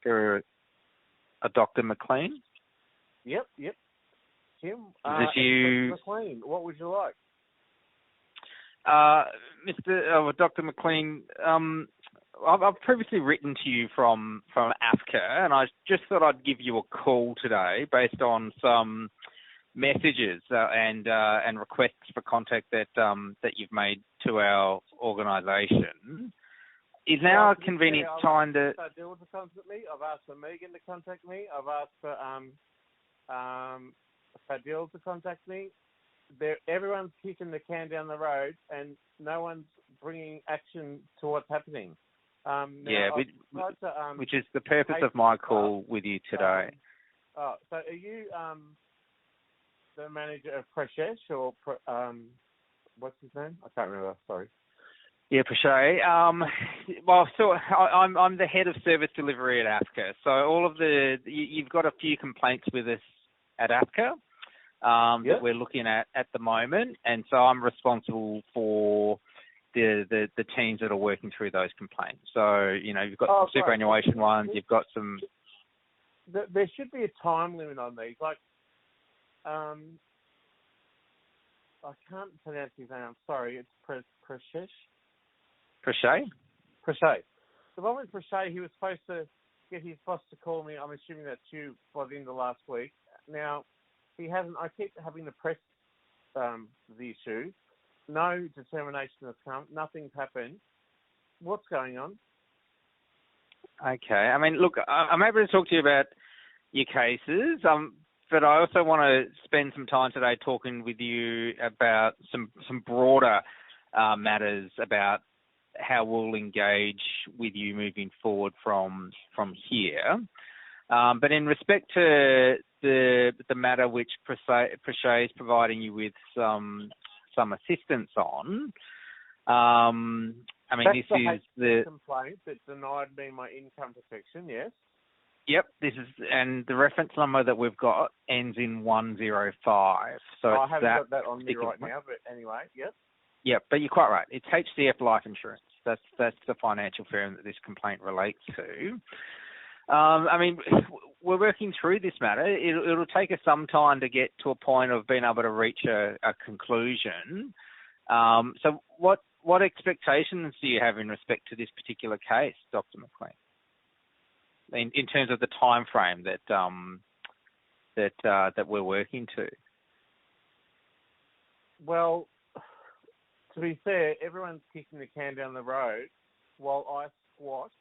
for a Dr. Mclean? Yep. Tim, Mclean, what would you like? Dr. Mclean, I've previously written to you from AFCA, and I just thought I'd give you a call today based on some messages and requests for contact that you've made to our organisation. Is now a convenient time to... I've asked to contact me. I've asked for Megan to contact me. I've asked for Fadil to contact me. Everyone's kicking the can down the road, and no one's bringing action to what's happening. Which is the purpose of my call with you today. So are you the manager of Prashesh or what's his name? I can't remember. Sorry. Yeah, Prashay. I'm the head of service delivery at AFCA. So all of you've got a few complaints with us at AFCA that we're looking at the moment, and so I'm responsible for the teams that are working through those complaints. So you've got some superannuation ones. You've got some. There should be a time limit on these. Like, I can't pronounce his name. I'm sorry. It's Prashesh. Prashay? Prashay. The one with Prashay, he was supposed to get his boss to call me. I'm assuming that's you by the end of last week. Now, he hasn't. I keep having to press the issue. No determination has come. Nothing's happened. What's going on? Okay. I mean, look, I'm able to talk to you about your cases, but I also want to spend some time today talking with you about some broader matters about how we'll engage with you moving forward from here. But in respect to the matter which Prashay is providing you with some assistance on, I mean, that's this is the complaint that denied me my income protection. Yes. Yep, and the reference number that we've got ends in 105. So I haven't got that on me right now, but anyway, yep. Yep, but you're quite right. It's HCF Life Insurance. That's the financial firm that this complaint relates to. I mean, we're working through this matter. It'll take us some time to get to a point of being able to reach a conclusion. So what expectations do you have in respect to this particular case, Dr. Mclean? In terms of the time frame that we're working to. Well, to be fair, everyone's kicking the can down the road while I squat,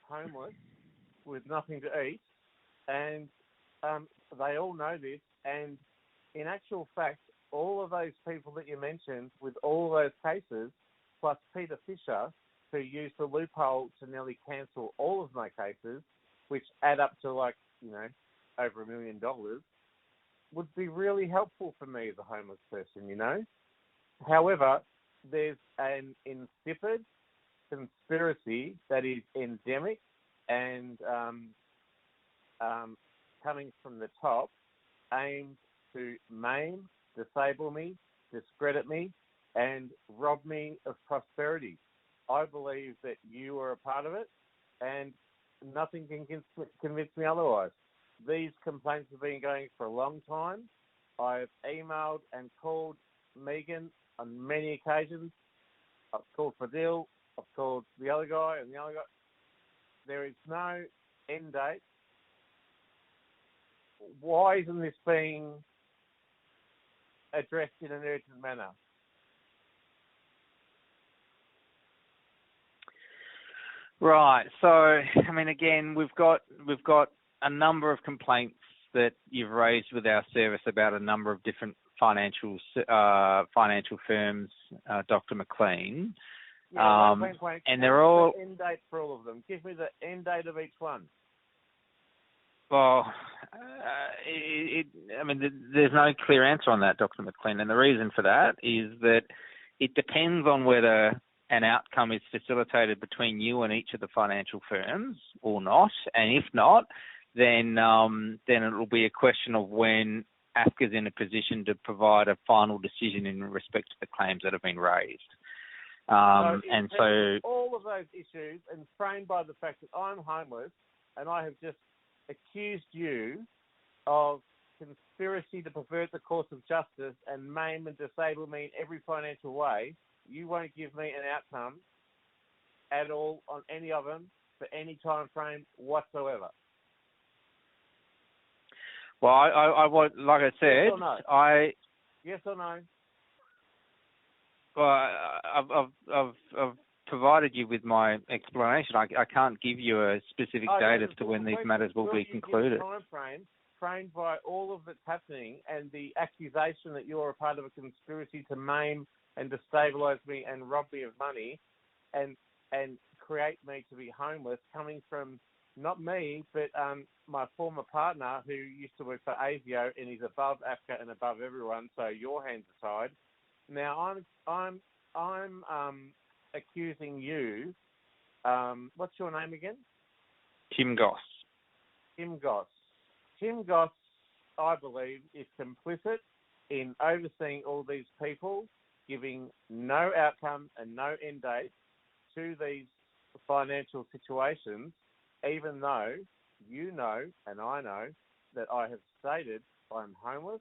homeless, with nothing to eat, and they all know this. And in actual fact, all of those people that you mentioned with all those cases, plus Peter Fisher, who used the loophole to nearly cancel all of my cases, which add up to over $1 million, would be really helpful for me as a homeless person, However, there's an insipid conspiracy that is endemic and coming from the top, aimed to maim, disable me, discredit me, and rob me of prosperity. I believe that you are a part of it, and nothing can convince me otherwise. These complaints have been going for a long time. I've emailed and called Megan on many occasions. I've called Fadil. I've called the other guy and the other guy. There is no end date. Why isn't this being addressed in an urgent manner? Right. So, I mean, again, we've got a number of complaints that you've raised with our service about a number of different financial firms, Dr. Mclean. Yeah, wait. And they're all the end date for all of them. Give me the end date of each one. Well, there's no clear answer on that, Dr. Mclean, and the reason for that is that it depends on whether an outcome is facilitated between you and each of the financial firms or not, and if not, then it will be a question of when AFCA is in a position to provide a final decision in respect to the claims that have been raised. So all of those issues, and framed by the fact that I'm homeless, and I have just accused you of conspiracy to pervert the course of justice and maim and disable me in every financial way, you won't give me an outcome at all on any of them for any time frame whatsoever. Well, I like I said, Yes or no? Yes or no? Well, I've provided you with my explanation. I can't give you a specific date as to when these matters will be concluded. Time frame framed by all of that's happening and the accusation that you're a part of a conspiracy to maim and destabilise me and rob me of money and create me to be homeless, coming from not me, but my former partner who used to work for ASIO and is above AFCA and above everyone. So your hands are tied. Now I'm accusing you. What's your name again? Tim Gos. Tim Gos. Tim Gos, I believe, is complicit in overseeing all these people, giving no outcome and no end date to these financial situations, even though you know and I know that I have stated I'm homeless,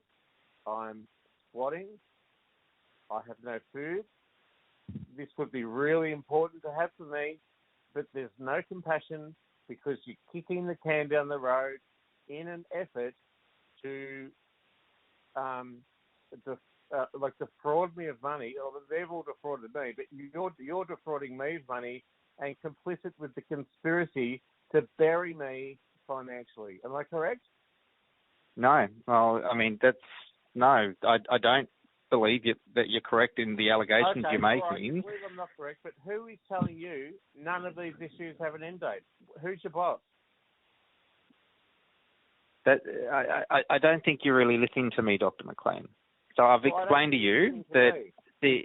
I'm squatting, I have no food. This would be really important to have for me, but there's no compassion because you're kicking the can down the road in an effort to defraud me of money. Or they've all defrauded me, but you're defrauding me of money and complicit with the conspiracy to bury me financially. Am I correct? No. Well, I mean, I don't believe that you're correct in the allegations you're making. Right. I believe I'm not correct, but who is telling you none of these issues have an end date? Who's your boss? I don't think you're really listening to me, Dr. Mclean. So I've explained to you that the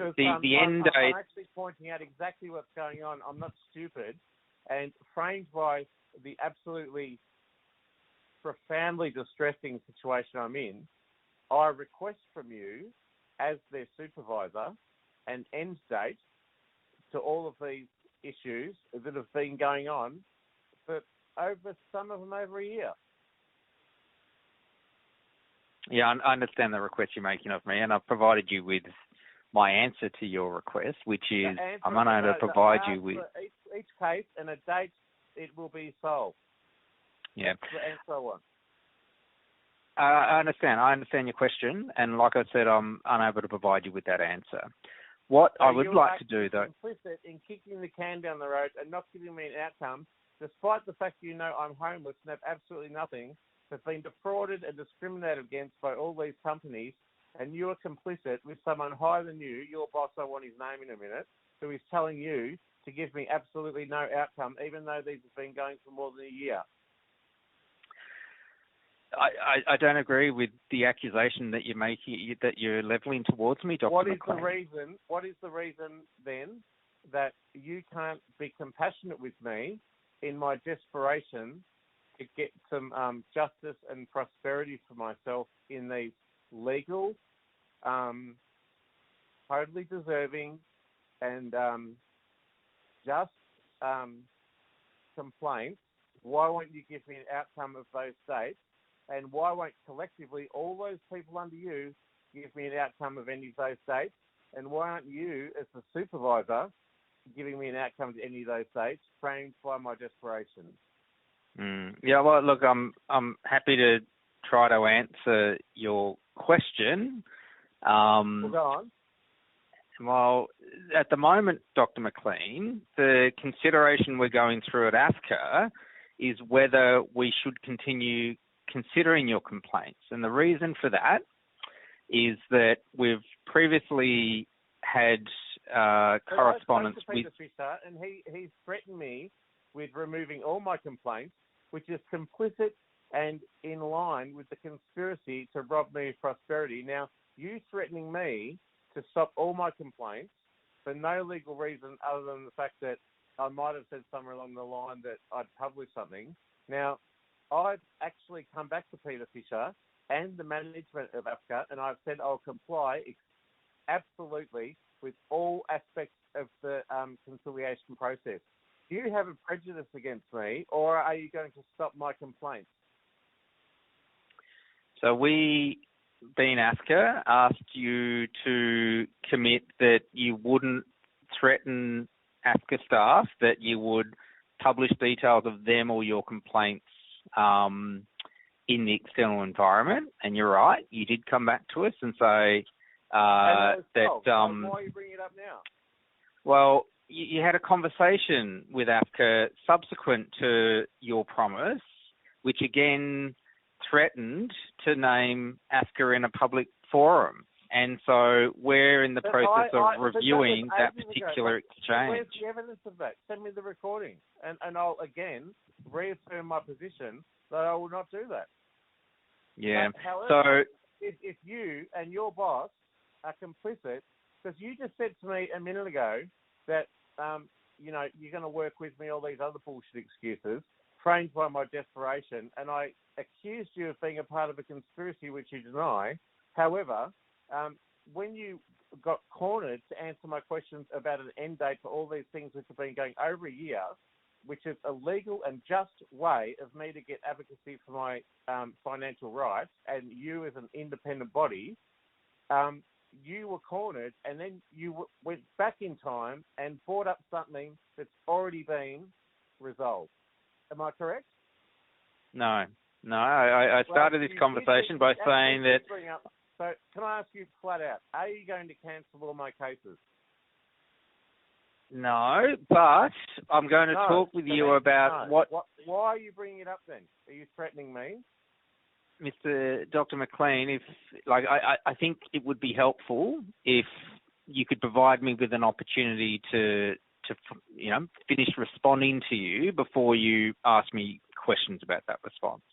end date... I'm actually pointing out exactly what's going on. I'm not stupid. And framed by the absolutely profoundly distressing situation I'm in, I request from you, as their supervisor, an end date to all of these issues that have been going on for some of them over a year. Yeah, I understand the request you're making of me, and I've provided you with my answer to your request, which is I'm unable to provide you with... Each case and a date it will be solved. Yeah. And so on. I understand. I understand your question, and like I said, I'm unable to provide you with that answer. What I would like to do, though... Complicit in kicking the can down the road and not giving me an outcome, despite the fact you know I'm homeless and have absolutely nothing, have been defrauded and discriminated against by all these companies, and you are complicit with someone higher than you, your boss, I want his name in a minute, who is telling you to give me absolutely no outcome, even though these have been going for more than a year. I don't agree with the accusation that you're making, that you're levelling towards me, Dr. McLean. What is the reason then that you can't be compassionate with me in my desperation to get some justice and prosperity for myself in these legal, totally deserving and just complaints? Why won't you give me an outcome of those dates? And why won't collectively all those people under you give me an outcome of any of those dates? And why aren't you, as the supervisor, giving me an outcome to any of those dates, framed by my desperation? Yeah, well, look, I'm happy to try to answer your question. Well, go on. Well, at the moment, Dr. McLean, the consideration we're going through at AFCA is whether we should continue considering your complaints. And the reason for that is that we've previously had correspondence with Peter Fisher, and he's threatened me with removing all my complaints, which is complicit and in line with the conspiracy to rob me of prosperity. Now, you threatening me to stop all my complaints for no legal reason other than the fact that I might have said somewhere along the line that I'd publish something. Now, I've actually come back to Peter Fisher and the management of AFCA, and I've said I'll comply absolutely with all aspects of the conciliation process. do you have a prejudice against me, or are you going to stop my complaints? So we, being AFCA, asked you to commit that you wouldn't threaten AFCA staff, that you would publish details of them or your complaints in the external environment. And you're right, you did come back to us and say why are you bringing it up now? Well, you had a conversation with AFCA subsequent to your promise, which again threatened to name AFCA in a public forum. And so we're in the process of reviewing that particular exchange. Where's the evidence of that? Send me the recording. And I'll, again, reaffirm my position that I will not do that. Yeah. However, if you and your boss are complicit, because you just said to me a minute ago that, you're going to work with me, all these other bullshit excuses, framed by my desperation, and I accused you of being a part of a conspiracy which you deny. However, when you got cornered to answer my questions about an end date for all these things which have been going over a year, which is a legal and just way of me to get advocacy for my financial rights, and you as an independent body, you were cornered, and then you went back in time and brought up something that's already been resolved. Am I correct? No. I started this conversation by saying that... So can I ask you flat out, are you going to cancel all my cases? No, but I'm going to talk with you about what... Why are you bringing it up then? Are you threatening me? Dr. Mclean, I think it would be helpful if you could provide me with an opportunity to finish responding to you before you ask me questions about that response.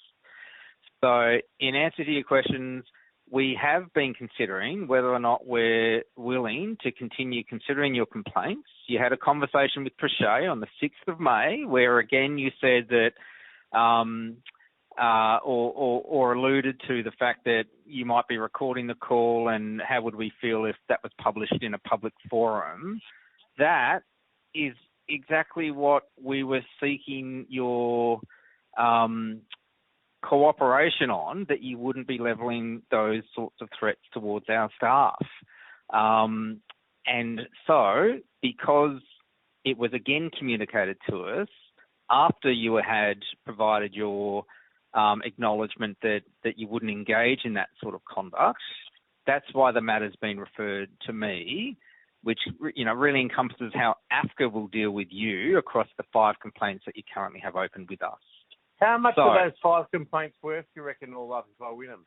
So in answer to your questions, we have been considering whether or not we're willing to continue considering your complaints. You had a conversation with Prichet on the 6th of May, where again you said that, or alluded to the fact that you might be recording the call, and how would we feel if that was published in a public forum. That is exactly what we were seeking your cooperation on, that you wouldn't be levelling those sorts of threats towards our staff. And so, because it was again communicated to us after you had provided your acknowledgement that you wouldn't engage in that sort of conduct, that's why the matter's been referred to me, which really encompasses how AFCA will deal with you across the 5 complaints that you currently have open with us. How much are those 5 complaints worth, do you reckon, all up if I win them?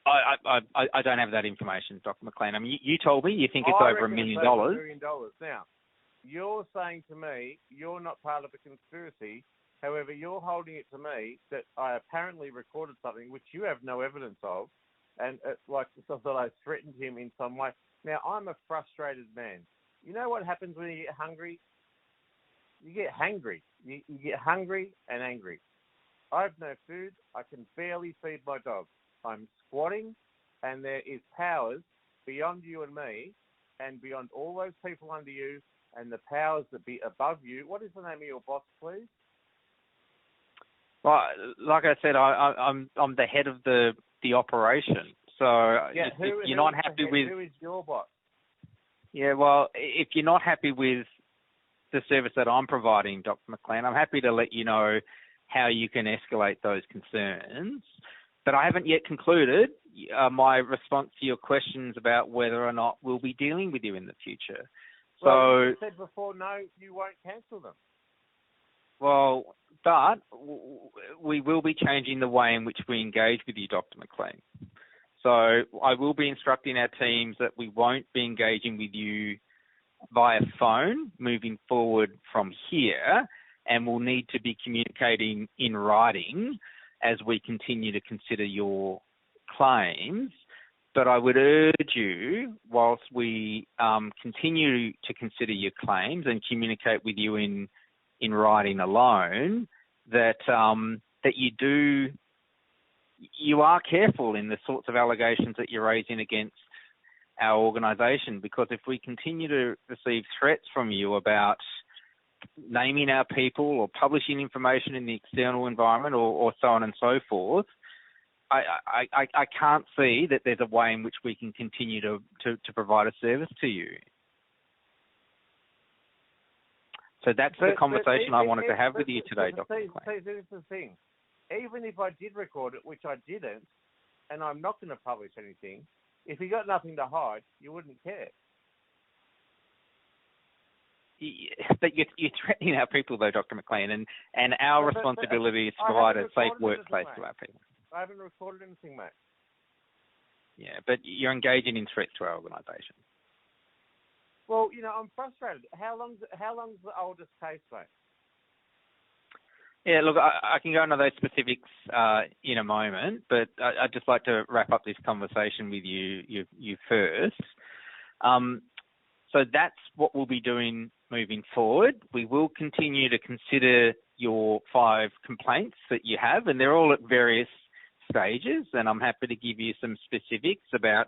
I don't have that information, Dr. Mclean. I mean, you told me you think it's over $1 million. $1 million. Now, you're saying to me you're not part of a conspiracy. However, you're holding it to me that I apparently recorded something which you have no evidence of, and that I threatened him in some way. Now, I'm a frustrated man. You know what happens when you get hungry? You get hangry. You get hungry and angry. I have no food. I can barely feed my dog. I'm squatting, and there is powers beyond you and me, and beyond all those people under you, and the powers that be above you. What is the name of your boss, please? Well, like I said, I'm the head of the operation. So yeah, if you're not happy with... Who is your boss? Yeah, well, if you're not happy with the service that I'm providing, Dr. Mclean, I'm happy to let you know how you can escalate those concerns. But I haven't yet concluded my response to your questions about whether or not we'll be dealing with you in the future. Well, you said before, no, you won't cancel them. Well, but we will be changing the way in which we engage with you, Dr. Mclean. So I will be instructing our teams that we won't be engaging with you via phone moving forward from here, and we'll need to be communicating in writing as we continue to consider your claims. But I would urge you, whilst we continue to consider your claims and communicate with you in writing alone, that you are careful in the sorts of allegations that you're raising against our organisation, because if we continue to receive threats from you about naming our people or publishing information in the external environment or so on and so forth, I can't see that there's a way in which we can continue to provide a service to you. So that's the conversation I wanted to have with you today, Dr. McLean. This is the thing. Even if I did record it, which I didn't, and I'm not going to publish anything, if you got nothing to hide, you wouldn't care. But you're threatening our people, though, Dr. McLean, and our responsibility is to provide a safe workplace to our people. I haven't recorded anything, mate. Yeah, but you're engaging in threats to our organisation. Well, I'm frustrated. How long's the oldest case, mate? Yeah, look, I can go into those specifics in a moment, but I'd just like to wrap up this conversation with you first. So that's what we'll be doing moving forward. We will continue to consider your 5 complaints that you have, and they're all at various stages, and I'm happy to give you some specifics about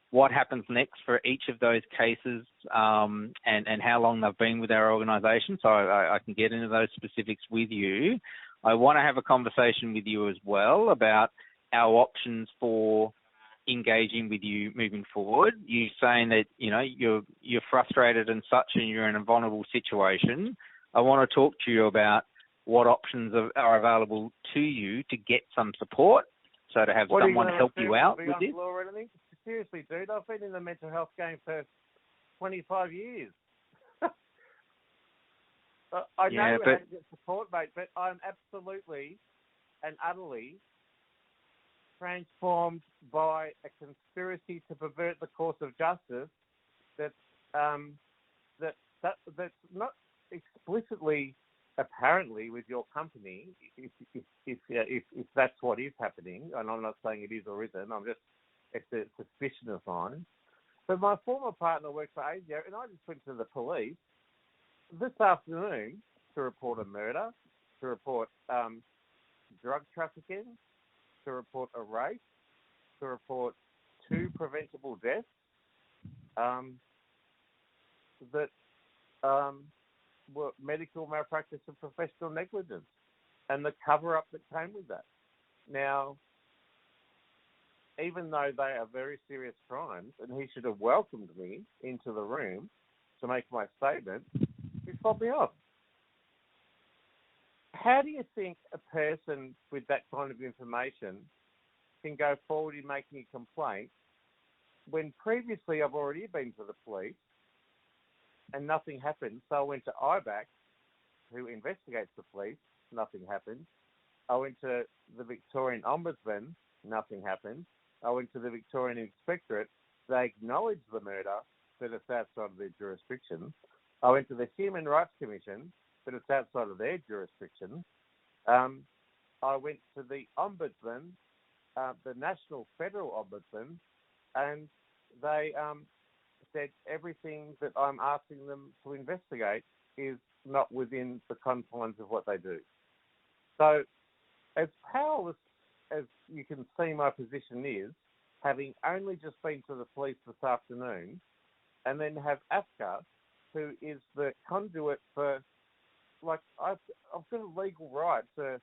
what happens next for each of those cases and how long they've been with our organisation, so I can get into those specifics with you. I want to have a conversation with you as well about our options for engaging with you moving forward. You saying that you're frustrated and such, and you're in a vulnerable situation. I want to talk to you about what options are available to you to get some support, so to have someone help you out with this. Seriously, dude, I've been in the mental health game for 25 years. I know we have to get support, mate, but I'm absolutely and utterly transformed by a conspiracy to pervert the course of justice that's not explicitly apparently with your company, if that's what is happening, and I'm not saying it is or isn't, it's a suspicion of mine. But my former partner worked for AFCA, and I just went to the police this afternoon to report a murder, to report drug trafficking, to report a rape, to report 2 preventable deaths that were medical malpractice and professional negligence, and the cover-up that came with that. Now, even though they are very serious crimes, and he should have welcomed me into the room to make my statement, he fobbed me off. How do you think a person with that kind of information can go forward in making a complaint when previously I've already been to the police and nothing happened? So I went to IBAC, who investigates the police, nothing happened. I went to the Victorian Ombudsman, nothing happened. I went to the Victorian Inspectorate, they acknowledged the murder, but it's outside of their jurisdiction. I went to the Human Rights Commission, but it's outside of their jurisdiction. I went to the Ombudsman, the National Federal Ombudsman, and they said everything that I'm asking them to investigate is not within the confines of what they do. So as powerless as you can see my position is, having only just been to the police this afternoon, and then have AFCA, who is the conduit for, I've got a legal right to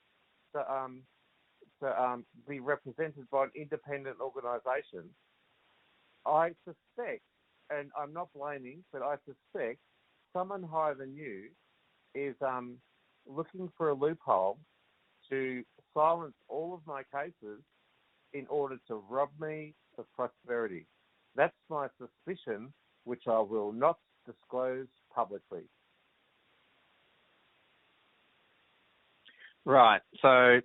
be represented by an independent organisation. I suspect, and I'm not blaming, but I suspect someone higher than you is looking for a loophole to silence all of my cases in order to rob me of prosperity. That's my suspicion, which I will not disclose publicly. Right. So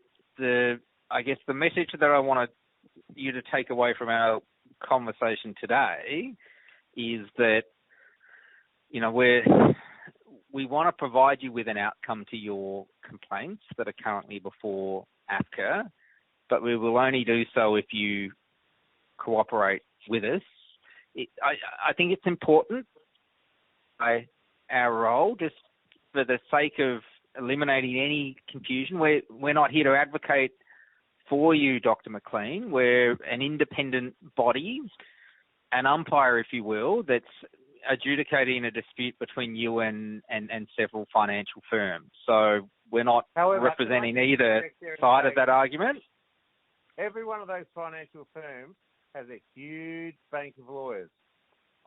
I guess the message that I want you to take away from our conversation today is that, we want to provide you with an outcome to your complaints that are currently before AFCA, but we will only do so if you cooperate with us. I think it's important by our role, just for the sake of eliminating any confusion. We're not here to advocate for you, Dr. McLean. We're an independent body, an umpire, if you will, that's adjudicating a dispute between you and several financial firms. So we're not representing either side of that argument. Every one of those financial firms has a huge bank of lawyers.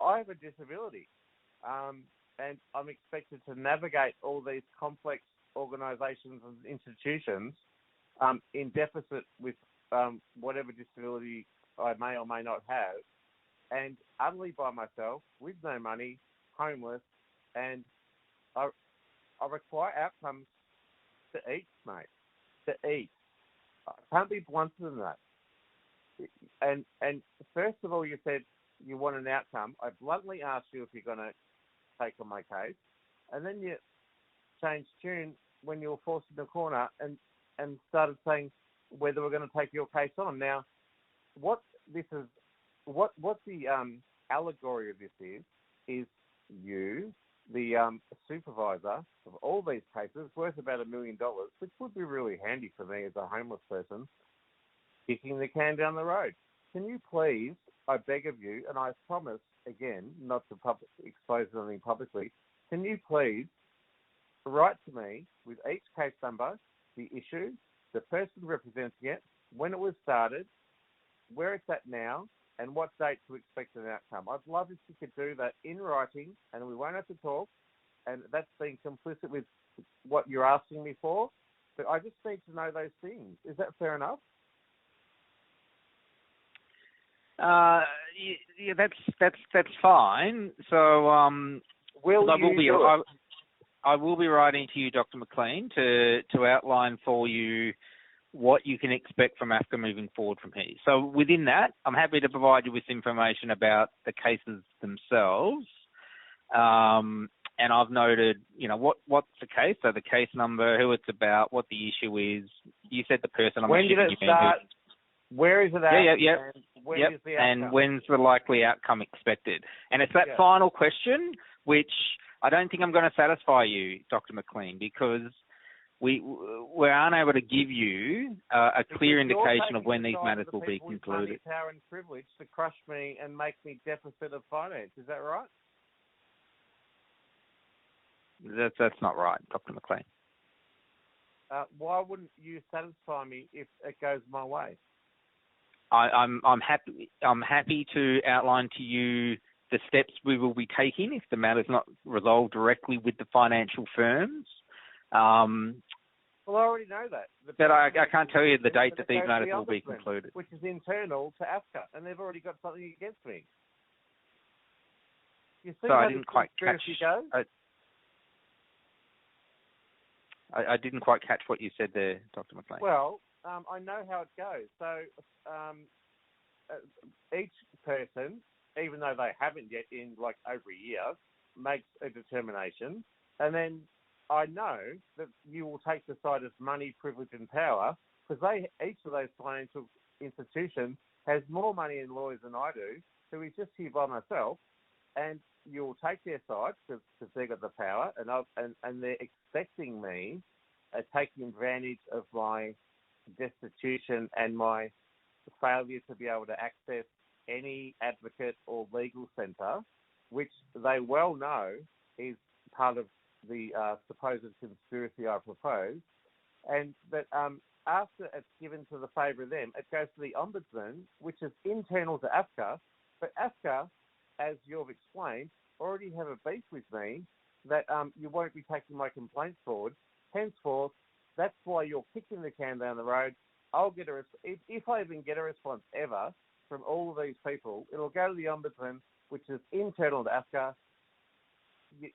I have a disability, and I'm expected to navigate all these complex organisations and institutions in deficit with whatever disability I may or may not have, and utterly by myself, with no money, homeless, and I require outcomes to eat, mate, to eat. I can't be blunter than that. And first of all, you said you want an outcome. I bluntly asked you if you're going to take on my case, and then you changed tune when you were forced in the corner and started saying whether we're going to take your case on. Now, what the allegory of this is you, the supervisor of all these cases, worth about $1 million, which would be really handy for me as a homeless person, kicking the can down the road. Can you please, I beg of you, and I promise, again, not to expose anything publicly, can you please write to me with each case number, the issue, the person representing it, when it was started, where it's at now, and what date to expect an outcome. I'd love if you could do that in writing, and we won't have to talk, and that's being complicit with what you're asking me for, but I just need to know those things. Is that fair enough? Yeah, that's fine. So, I will be writing to you, Dr. Mclean, to outline for you what you can expect from AFCA moving forward from here. So within that, I'm happy to provide you with information about the cases themselves. And I've noted, what's the case, so the case number, who it's about, what the issue is. You said the person. When did it start? Where is it at? Yeah. And when is the outcome? And when's the likely outcome expected? And it's that final question, which I don't think I'm going to satisfy you, Dr. Mclean, because we're unable to give you a clear indication of when these matters will be concluded. Power and privilege to crush me and make me deficit of finance. Is that right? That's not right, Dr. Mclean. Why wouldn't you satisfy me if it goes my way? I'm happy to outline to you the steps we will be taking if the matter's not resolved directly with the financial firms. Well, I already know that. But I can't tell you the date that these matters will be concluded. Which is internal to AFCA, and they've already got something against me. You see I didn't quite catch. I didn't quite catch what you said there, Dr. Mclean. Well, I know how it goes. So each person, even though they haven't yet in like over a year, makes a determination, and then I know that you will take the side of money, privilege, and power, because each of those financial institutions has more money and lawyers than I do, who is just here by myself, and you will take their side because they've got the power, and they're expecting me taking advantage of my destitution and my failure to be able to access any advocate or legal centre, which they well know is part of the supposed conspiracy I propose, and that after it's given to the favour of them, it goes to the Ombudsman, which is internal to AFCA, but AFCA, as you've explained, already have a beef with me that you won't be taking my complaints forward. Henceforth, that's why you're kicking the can down the road. I'll get if I even get a response ever from all of these people, it'll go to the Ombudsman, which is internal to AFCA.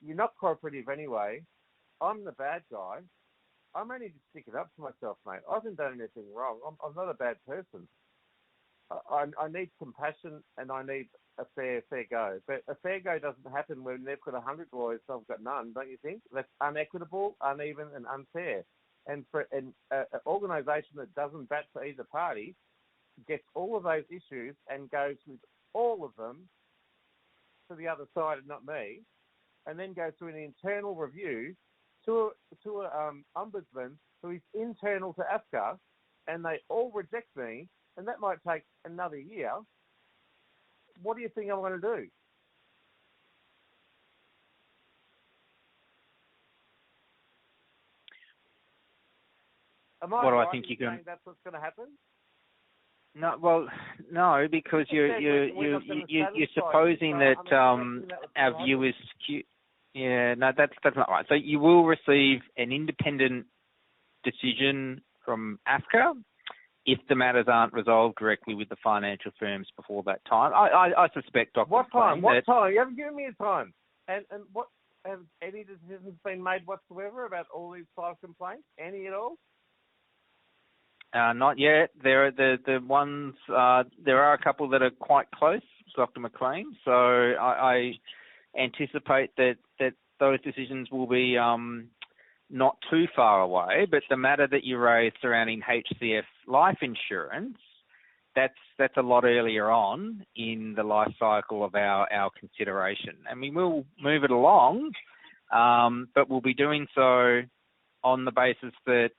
You're not cooperative anyway. I'm the bad guy. I'm only just sticking up for myself, mate. I haven't done anything wrong. I'm not a bad person. I need compassion and I need a fair go. But a fair go doesn't happen when they've got 100 lawyers, so I've got none, don't you think? That's unequitable, uneven, and unfair. And for an organisation that doesn't bat for either party gets all of those issues and goes with all of them to the other side and not me, and then goes through an internal review to an ombudsman who is internal to AFCA, and they all reject me, and that might take another year. What do you think I'm going to do? Am I what do I right think in you saying can? that's what's going to happen? No, well, no, because you're supposing that our view is skewed. Yeah, no, that's not right. So you will receive an independent decision from AFCA if the matters aren't resolved directly with the financial firms before that time. I suspect, Dr. What time? McLean, What time? You haven't given me a time. And what, have any decisions been made whatsoever about all these 5 complaints? Any at all? Not yet. There are the ones. There are a couple that are quite close, Dr. McLean. So I anticipate that those decisions will be not too far away. But the matter that you raised surrounding HCF life insurance, that's a lot earlier on in the life cycle of our consideration, and we will move it along, but we'll be doing so on the basis that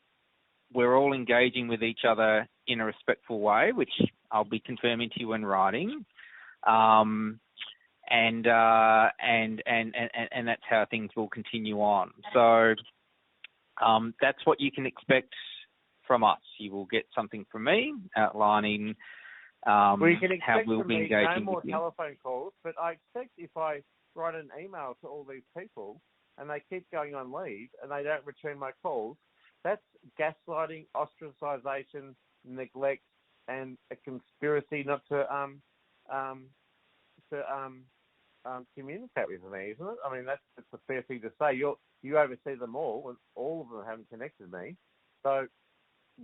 we're all engaging with each other in a respectful way, which I'll be confirming to you in writing, and that's how things will continue on. So that's what you can expect from us. You will get something from me outlining how we'll be engaging no more with you. telephone calls, but I expect if I write an email to all these people and they keep going on leave and they don't return my calls, that's gaslighting, ostracisation, neglect, and a conspiracy not to communicate with me, isn't it? I mean, that's a fair thing to say. You oversee them all, and all of them haven't connected me. So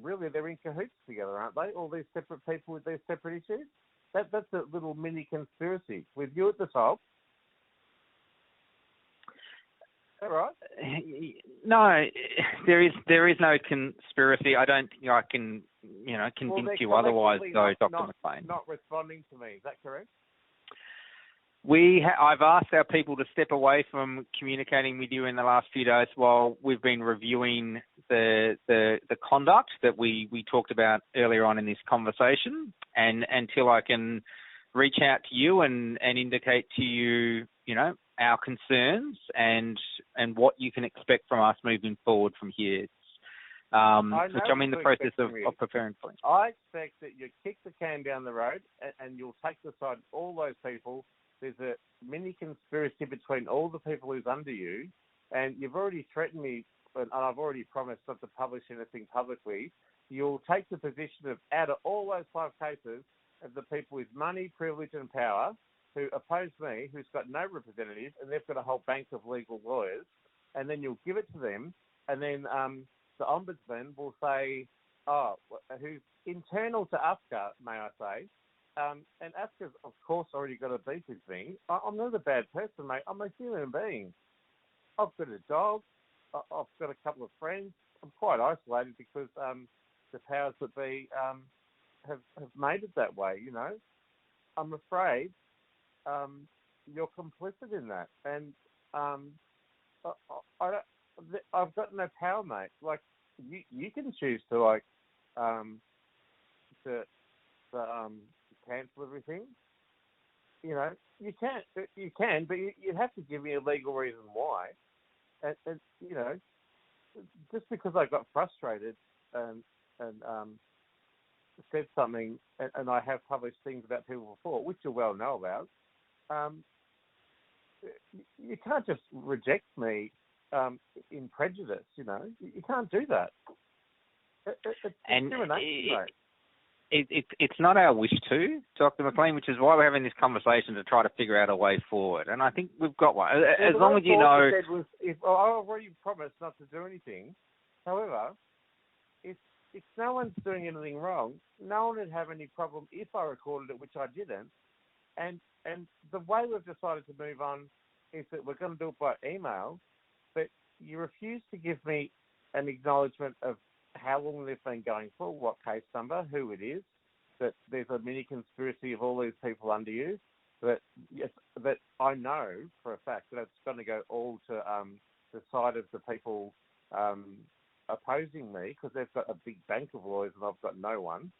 really, they're in cahoots together, aren't they? All these separate people with their separate issues. That's a little mini conspiracy with you at the top. Is that right? No, there is no conspiracy. I don't think I can, convince you otherwise, though, Dr. McLean. Not responding to me. Is that correct? I've asked our people to step away from communicating with you in the last few days while we've been reviewing the conduct that we talked about earlier on in this conversation, and until I can reach out to you and indicate to you, our concerns and what you can expect from us moving forward from here. Which I'm in the process of preparing for. I expect that you kick the can down the road and you'll take the side of all those people. There's a mini conspiracy between all the people who's under you, and you've already threatened me, and I've already promised not to publish anything publicly. You'll take the position of, out of all those 5 cases, of the people with money, privilege and power who oppose me, who's got no representative, and they've got a whole bank of legal lawyers, and then you'll give it to them, and then the Ombudsman will say, who's internal to AFCA, may I say, and AFCA's, of course, already got a beef with me. I'm not a bad person, mate. I'm a human being. I've got a dog. I've got a couple of friends. I'm quite isolated because the powers that be have made it that way, I'm afraid you're complicit in that. And I've got no power, mate. Like, you can choose to, cancel everything. You can, but you have to give me a legal reason why. And just because I got frustrated and said something, and I have published things about people before, which you well know about, you can't just reject me in prejudice. You can't do that. It's discrimination, mate. It's not our wish to, Dr. McLean, which is why we're having this conversation to try to figure out a way forward. And I think we've got one. As long as you know... I've already promised not to do anything. However, if no one's doing anything wrong, no one would have any problem if I recorded it, which I didn't. And the way we've decided to move on is that we're going to do it by email, but you refuse to give me an acknowledgement of how long they've been going for, what case number, who it is, that there's a mini conspiracy of all these people under you, that I know for a fact that it's going to go all to the side of the people opposing me, because they've got a big bank of lawyers and I've got no one.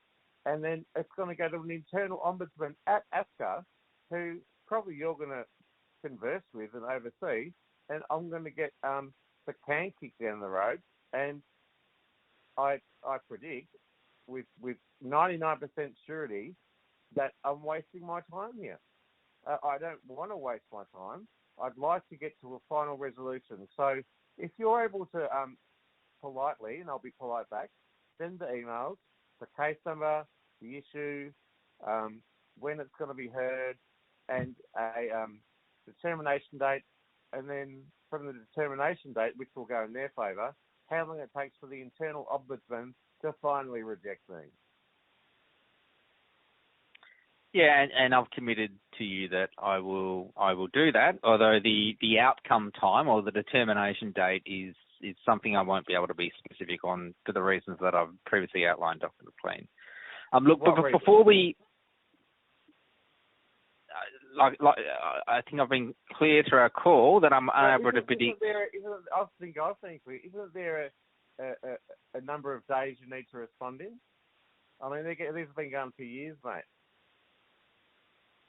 And then it's going to go to an internal ombudsman at AFCA, who probably you're going to converse with and oversee, and I'm going to get the can kicked down the road. And I predict with 99% surety that I'm wasting my time here. I don't want to waste my time. I'd like to get to a final resolution. So if you're able to politely, and I'll be polite back, send the emails, the case number, the issue, when it's going to be heard, and a determination date, and then from the determination date, which will go in their favour, how long it takes for the internal ombudsman to finally reject me. Yeah, and I've committed to you that I will do that. Although the outcome time or the determination date is something I won't be able to be specific on for the reasons that I've previously outlined, Dr. Mclean. Look, before we, I think I've been clear through our call that I'm unable to predict. I think I've been clear. Isn't there a number of days you need to respond in? I mean, these have been going for years, mate.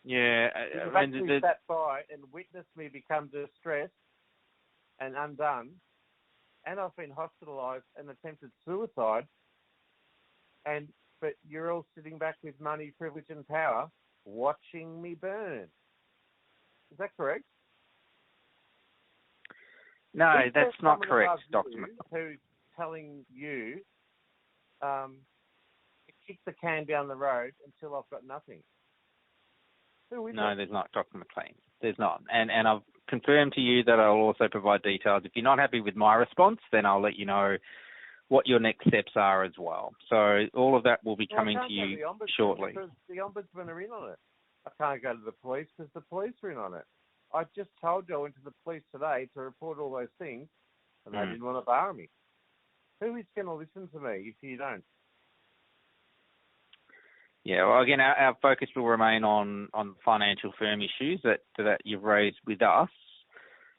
Yeah, You've actually sat by and witnessed me become distressed and undone, and I've been hospitalised and attempted suicide, but you're all sitting back with money, privilege and power, watching me burn. Is that correct? No, that's not correct, Dr. McClean. Who's telling you to kick the can down the road until I've got nothing? No, there's not, Dr. Mclean. There's not. And I've confirmed to you that I'll also provide details. If you're not happy with my response, then I'll let you know what your next steps are as well. So all of that will be coming to you shortly. Because the ombudsman are in on it. I can't go to the police because the police are in on it. I just told you I went to the police today to report all those things, and they didn't want to bar me. Who is going to listen to me if you don't? Yeah, well, again, our focus will remain on financial firm issues that you've raised with us.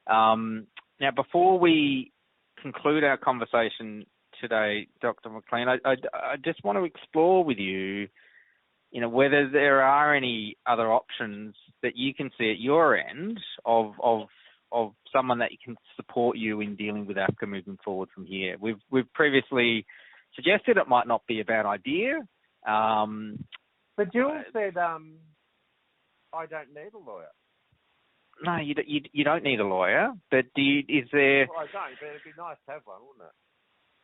Now, before we conclude our conversation today, Dr. Mclean, I just want to explore with you, whether there are any other options that you can see at your end of someone that can support you in dealing with AFCA moving forward from here. We've previously suggested it might not be a bad idea. But Jules said, I don't need a lawyer. No, you don't need a lawyer. But is there? Well, I don't. But it'd be nice to have one, wouldn't it?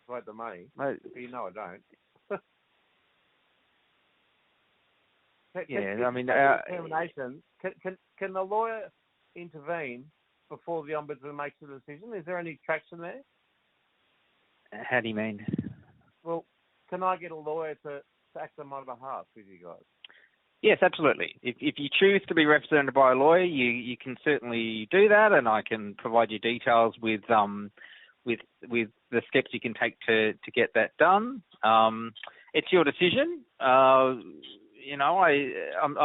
If I had the money. No. But I don't. Can the lawyer intervene before the ombudsman makes a decision? Is there any traction there? How do you mean? Well, can I get a lawyer to act on my behalf with you guys? Yes, absolutely. If you choose to be represented by a lawyer, you can certainly do that, and I can provide you details with the steps you can take to get that done. It's your decision. I'm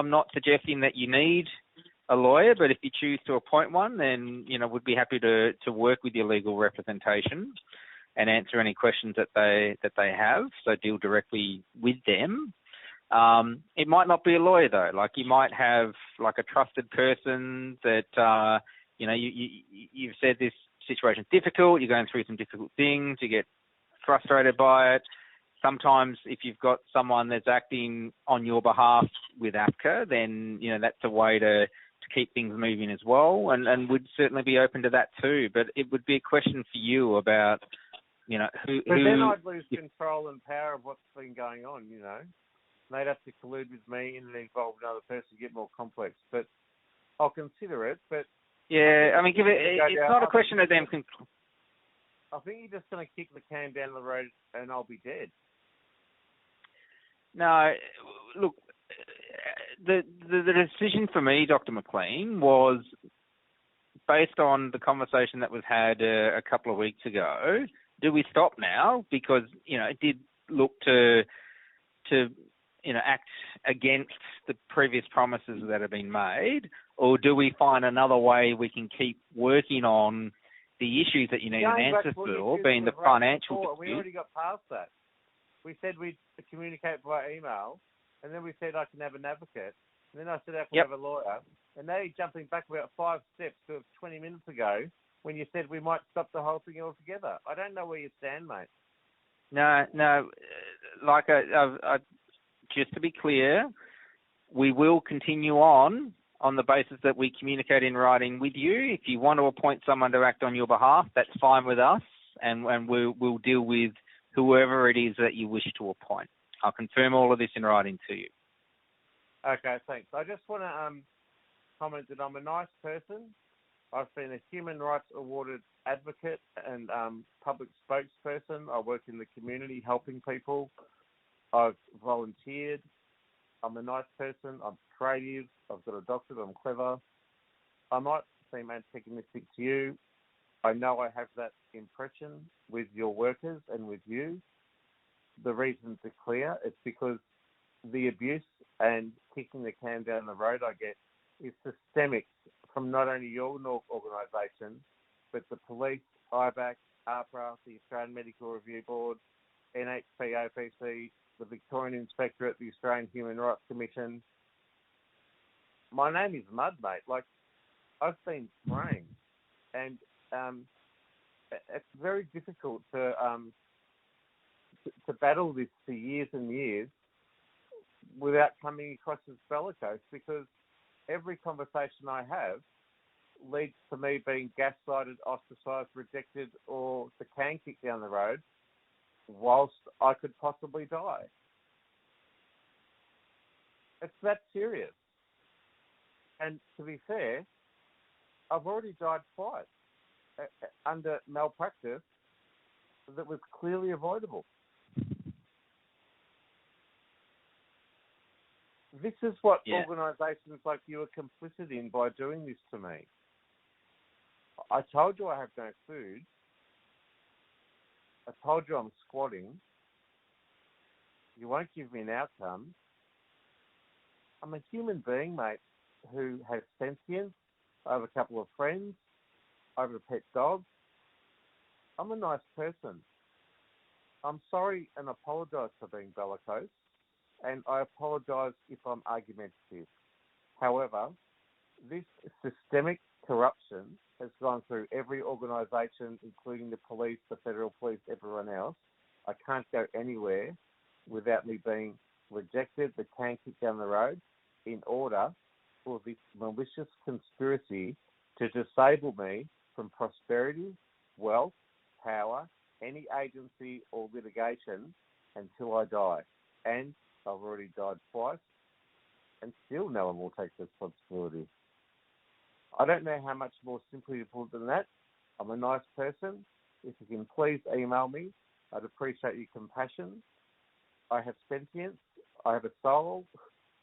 not suggesting that you need a lawyer, but if you choose to appoint one, then we'd be happy to work with your legal representation and answer any questions that they have. So deal directly with them. It might not be a lawyer though. Like you might have like a trusted person that you've said this situation's difficult. You're going through some difficult things. You get frustrated by it. Sometimes if you've got someone that's acting on your behalf with AFCA, then, that's a way to keep things moving as well, and would certainly be open to that too. But it would be a question for you about, who... But then I'd lose control and power of what's been going on, They'd have to collude with me and involve another person to get more complex. But I'll consider it, but... Yeah, I mean, it's not a question of them... I think you're just going to kick the can down the road and I'll be dead. No, look, the decision for me, Dr. Mclean, was based on the conversation that was had a couple of weeks ago. Do we stop now? Because, it did look to act against the previous promises that have been made, or do we find another way we can keep working on the issues that you need an answer for, being the financial dispute? We already got past that. We said we'd communicate by email, and then we said I can have an advocate, and then I said I can have a lawyer, and now you're jumping back about 5 steps to 20 minutes ago when you said we might stop the whole thing altogether. I don't know where you stand, mate. No. Like, just to be clear, we will continue on the basis that we communicate in writing with you. If you want to appoint someone to act on your behalf, that's fine with us, and we'll deal with whoever it is that you wish to appoint. I'll confirm all of this in writing to you. Okay, thanks. I just want to comment that I'm a nice person. I've been a human rights awarded advocate and public spokesperson. I work in the community helping people. I've volunteered. I'm a nice person. I'm creative. I've got a doctorate. I'm clever. I might seem antagonistic to you. I know I have that impression with your workers and with you. The reasons are clear. It's because the abuse and kicking the can down the road I get is systemic from not only your organisation, but the police, IBAC, APRA, the Australian Medical Review Board, NHP, OPC, the Victorian Inspectorate, the Australian Human Rights Commission. My name is mud, mate. Like, I've been framed, and it's very difficult to battle this for years and years without coming across as bellicose, because every conversation I have leads to me being gaslighted, ostracised, rejected, or the can kicked down the road whilst I could possibly die. It's that serious. And to be fair, I've already died twice under malpractice that was clearly avoidable. This is what organisations like you are complicit in by doing this to me. I told you I have no food. I told you I'm squatting. You won't give me an outcome. I'm a human being, mate, who has sentience. I have a couple of friends. I have a pet dog. I'm a nice person. I'm sorry and apologise for being bellicose, and I apologise if I'm argumentative. However, this systemic corruption has gone through every organisation, including the police, the federal police, everyone else. I can't go anywhere without me being rejected, the can kicked down the road, in order for this malicious conspiracy to disable me from prosperity, wealth, power, any agency or litigation until I die. And I've already died twice, and still no one will take responsibility. I don't know how much more simply to put than that. I'm a nice person. If you can please email me, I'd appreciate your compassion. I have sentience. I have a soul.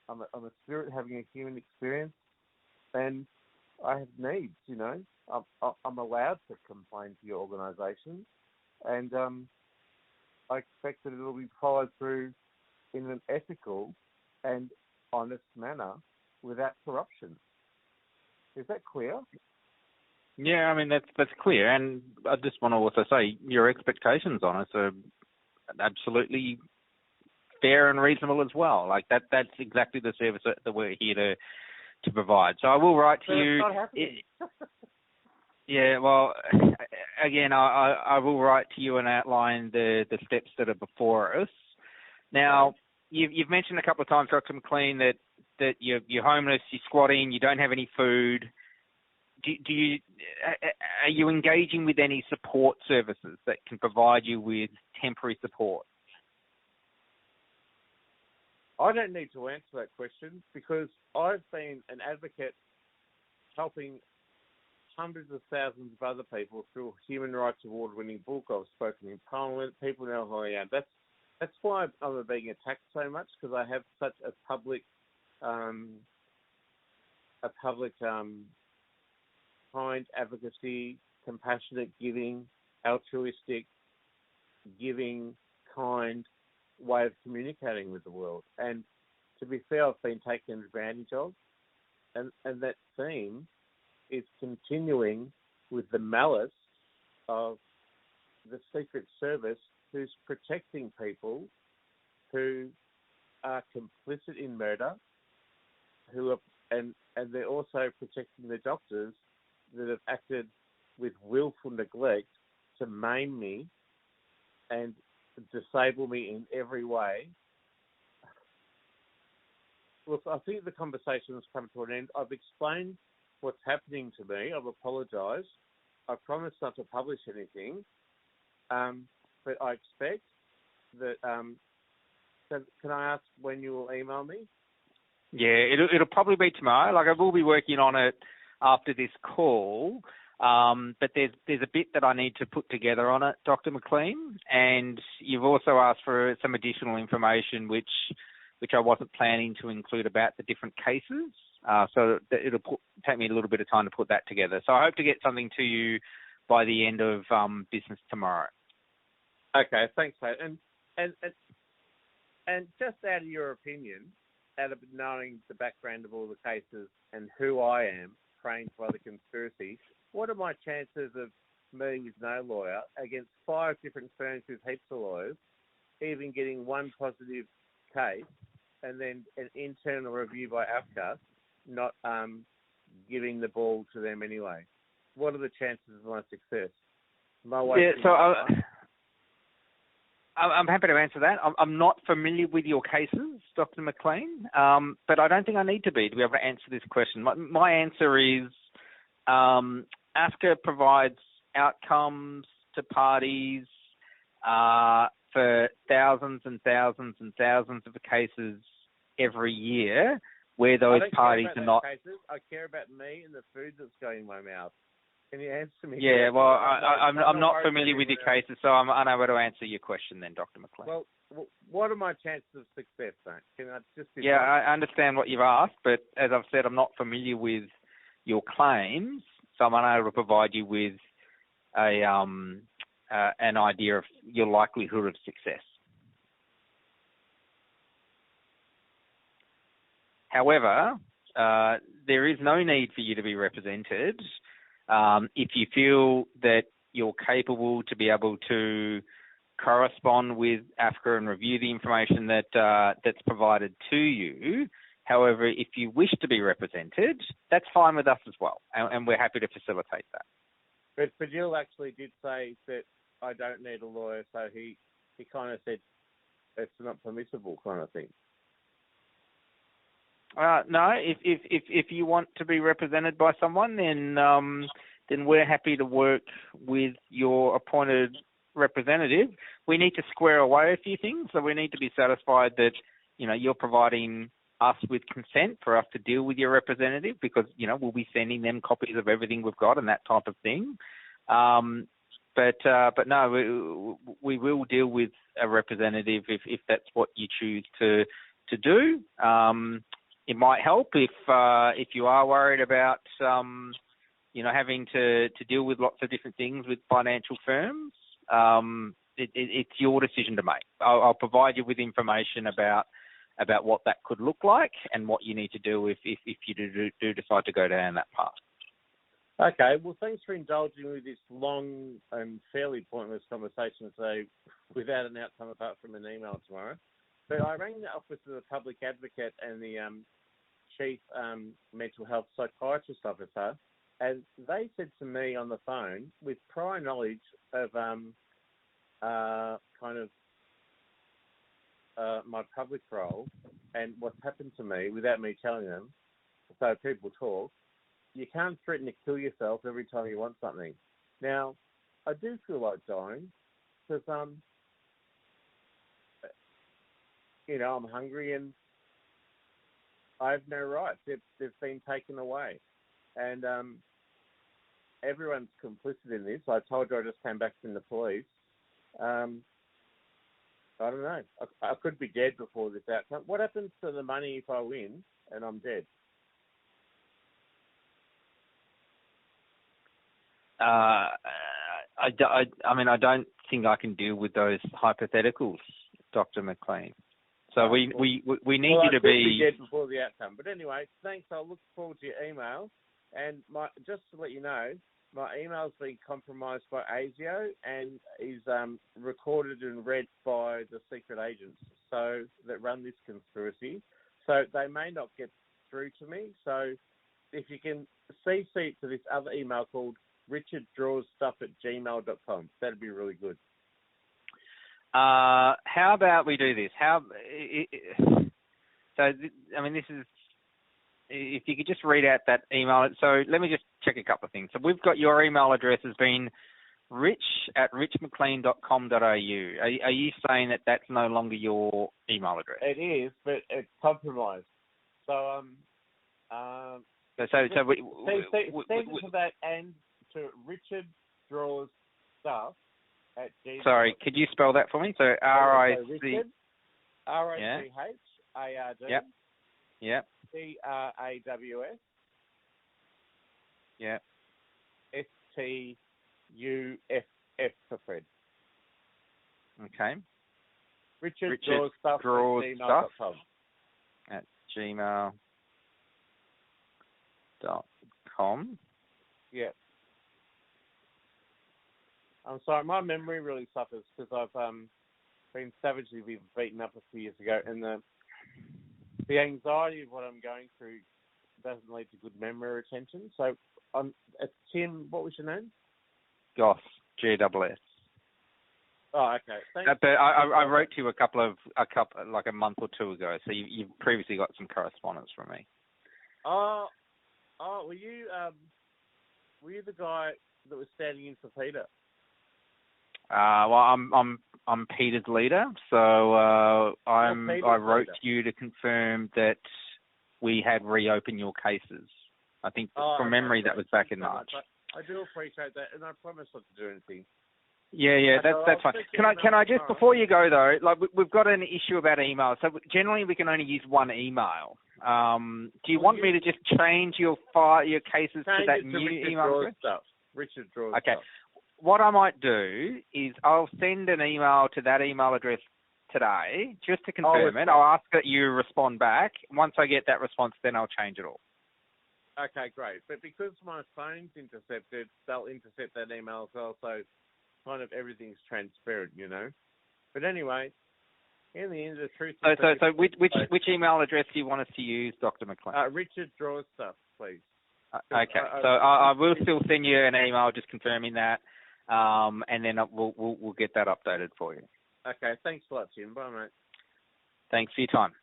I'm a spirit having a human experience, and I have needs, you know. I'm allowed to complain to your organisation, and I expect that it'll be followed through in an ethical and honest manner without corruption. Is that clear? Yeah, I mean, that's clear. And I just want to also say your expectations on us are absolutely fair and reasonable as well. Like, that's exactly the service that we're here to provide. So I will write to you. It's not happening. Yeah, well, again, I will write to you and outline the steps that are before us. Now, you've mentioned a couple of times, Dr. Mclean, that you're homeless, you're squatting, you don't have any food. Are you engaging with any support services that can provide you with temporary support? I don't need to answer that question, because I've been an advocate helping hundreds of thousands of other people through a human rights award-winning book. I've spoken in Parliament. People know who I am. That's why I'm being attacked so much, because I have such a public kind advocacy, compassionate giving, altruistic giving, kind way of communicating with the world. And to be fair, I've been taken advantage of, and that theme is continuing with the malice of the Secret Service, who's protecting people who are complicit in murder, and they're also protecting the doctors that have acted with willful neglect to maim me and disable me in every way. Look, I think the conversation has come to an end. I've explained what's happening to me. I've apologised. I promise not to publish anything. But I expect that... can I ask when you will email me? Yeah, it'll probably be tomorrow. Like, I will be working on it after this call, but there's a bit that I need to put together on it, Dr. Mclean, and you've also asked for some additional information which I wasn't planning to include about the different cases. So it'll take me a little bit of time to put that together. So I hope to get something to you by the end of business tomorrow. Okay, thanks, mate. And just out of your opinion, out of knowing the background of all the cases and who I am, framed by the conspiracy, what are my chances of me with no lawyer against 5 different firms with heaps of lawyers, even getting one positive case, and then an internal review by AFCA, not giving the ball to them anyway? What are the chances of my success? I'm happy to answer that. I'm not familiar with your cases, Dr. Mclean, but I don't think I need to be able to answer this question. My answer is AFCA provides outcomes to parties for thousands and thousands and thousands of cases every year where those parties are not... Cases. I care about me and the food that's going in my mouth. Can you answer me? Yeah, well, I'm not familiar with your cases, so I'm unable to answer your question then, Dr. Mclean. Well, what are my chances of success, mate? Can I just... I understand what you've asked, but as I've said, I'm not familiar with your claims, so I'm unable to provide you with an idea of your likelihood of success. However, there is no need for you to be represented if you feel that you're capable to be able to correspond with AFCA and review the information that's provided to you. However, if you wish to be represented, that's fine with us as well, and we're happy to facilitate that. But Jill actually did say that I don't need a lawyer, so he kind of said it's not permissible kind of thing. No, if you want to be represented by someone, then we're happy to work with your appointed representative. We need to square away a few things, so we need to be satisfied that you're providing us with consent for us to deal with your representative, because we'll be sending them copies of everything we've got and that type of thing. But no, we will deal with a representative if that's what you choose to do. It might help if you are worried about having to deal with lots of different things with financial firms. It's your decision to make. I'll provide you with information about what that could look like and what you need to do if you do decide to go down that path. Okay, well, thanks for indulging with this long and fairly pointless conversation today without an outcome apart from an email tomorrow. But I rang the office of the public advocate and the chief mental health psychiatrist officer, and they said to me on the phone, with prior knowledge of my public role and what's happened to me without me telling them, so people talk, you can't threaten to kill yourself every time you want something. Now, I do feel like dying because, I'm hungry and I have no rights. They've been taken away. And everyone's complicit in this. I told you I just came back from the police. I don't know. I could be dead before this outcome. What happens to the money if I win and I'm dead? I don't think I can deal with those hypotheticals, Dr. Mclean. So we need you to be dead before the outcome. But anyway, thanks. I'll look forward to your email. And just to let you know, my email's been compromised by ASIO and is recorded and read by the secret agents that run this conspiracy. So they may not get through to me. So if you can CC it to this other email called richarddrawsstuff@gmail.com, that'd be really good. How about we do this? This is, if you could just read out that email. So let me just check a couple of things. So we've got your email address has been rich@richmclean.com.au. Are you saying that that's no longer your email address? It is, but it's compromised. So send to that and to Richard Draws Stuff at Gmail. Sorry, could you spell that for me? So RIC Richard, RICHARD. Yep. Yep. CRAWS. Yep. STUFF for Fred. Okay. Richard Draws Stuff at gmail.com. Yeah. I'm sorry, my memory really suffers because I've been savagely beaten up a few years ago, and the anxiety of what I'm going through doesn't lead to good memory retention. So, Tim, what was your name? Gos, G-S-S. Oh, okay. Thanks. But I wrote to you a month or two ago, so you've previously got some correspondence from me. Oh, were you the guy that was standing in for Peter? Well, I'm Peter's leader, so I wrote to you to confirm that we had reopened your cases. I think from memory that was back in March. I do appreciate that, and I promise not to do anything. Yeah, that's fine. Can I just, before you go though, like we've got an issue about email. So generally we can only use one email. Do you want me to just change your cases to that new email address? Richard Draws. Okay. Stuff. What I might do is I'll send an email to that email address today just to confirm it. I'll ask that you respond back. Once I get that response, then I'll change it all. Okay, great. But because my phone's intercepted, they'll intercept that email as well. So kind of everything's transparent, you know. But anyway, in the end, the truth. So which email address do you want us to use, Dr. McLean? Richard Draws Stuff, please. Okay. So I will still send you an email just confirming that, and then we'll get that updated for you. Okay. Thanks a lot, Tim. Bye, mate. Thanks for your time.